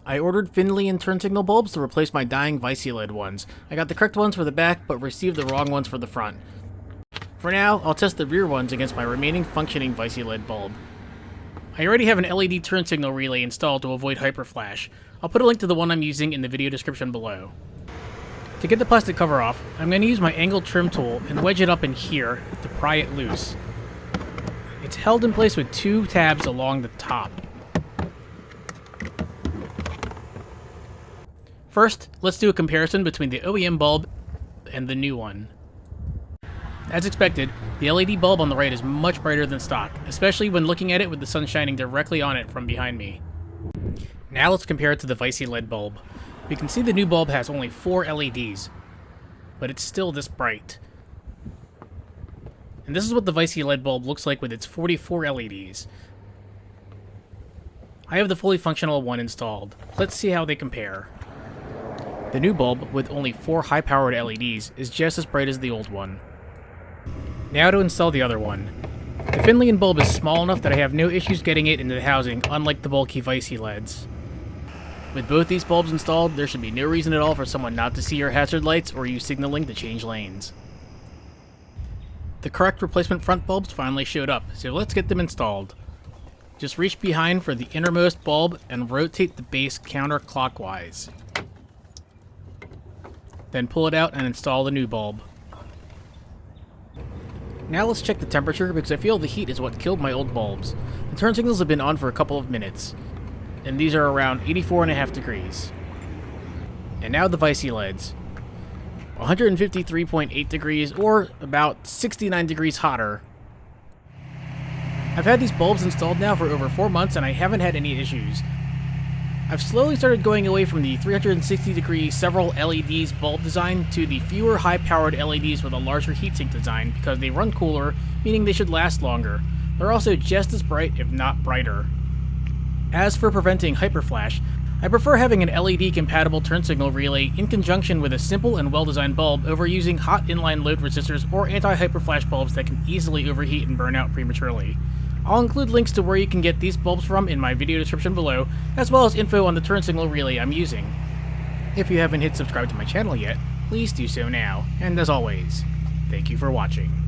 I ordered Phinlion turn signal bulbs to replace my dying Viesyled ones. I got the correct ones for the back, but received the wrong ones for the front. For now, I'll test the rear ones against my remaining functioning Viesyled bulb. I already have an LED turn signal relay installed to avoid hyperflash. I'll put a link to the one I'm using in the video description below. To get the plastic cover off, I'm going to use my angled trim tool and wedge it up in here to pry it loose. It's held in place with two tabs along the top. First, let's do a comparison between the OEM bulb and the new one. As expected, the LED bulb on the right is much brighter than stock, especially when looking at it with the sun shining directly on it from behind me. Now let's compare it to the Viesyled bulb. We can see the new bulb has only 4 LEDs, but it's still this bright. And this is what the Viesyled bulb looks like with its 44 LEDs. I have the fully functional one installed. Let's see how they compare. The new bulb, with only 4 high-powered LEDs, is just as bright as the old one. Now to install the other one. The Phinlion bulb is small enough that I have no issues getting it into the housing, unlike the bulky Viesyleds. With both these bulbs installed, there should be no reason at all for someone not to see your hazard lights or use signaling to change lanes. The correct replacement front bulbs finally showed up, so let's get them installed. Just reach behind for the innermost bulb and rotate the base counterclockwise. Then pull it out and install the new bulb. Now let's check the temperature because I feel the heat is what killed my old bulbs. The turn signals have been on for a couple of minutes, and these are around 84.5 degrees. And now the Viesyleds. 153.8 degrees, or about 69 degrees hotter. I've had these bulbs installed now for over 4 months and I haven't had any issues. I've slowly started going away from the 360 degree several LEDs bulb design to the fewer high-powered LEDs with a larger heatsink design because they run cooler, meaning they should last longer. They're also just as bright, if not brighter. As for preventing hyperflash, I prefer having an LED-compatible turn signal relay in conjunction with a simple and well-designed bulb over using hot inline load resistors or anti-hyperflash bulbs that can easily overheat and burn out prematurely. I'll include links to where you can get these bulbs from in my video description below, as well as info on the turn signal relay I'm using. If you haven't hit subscribe to my channel yet, please do so now, and as always, thank you for watching.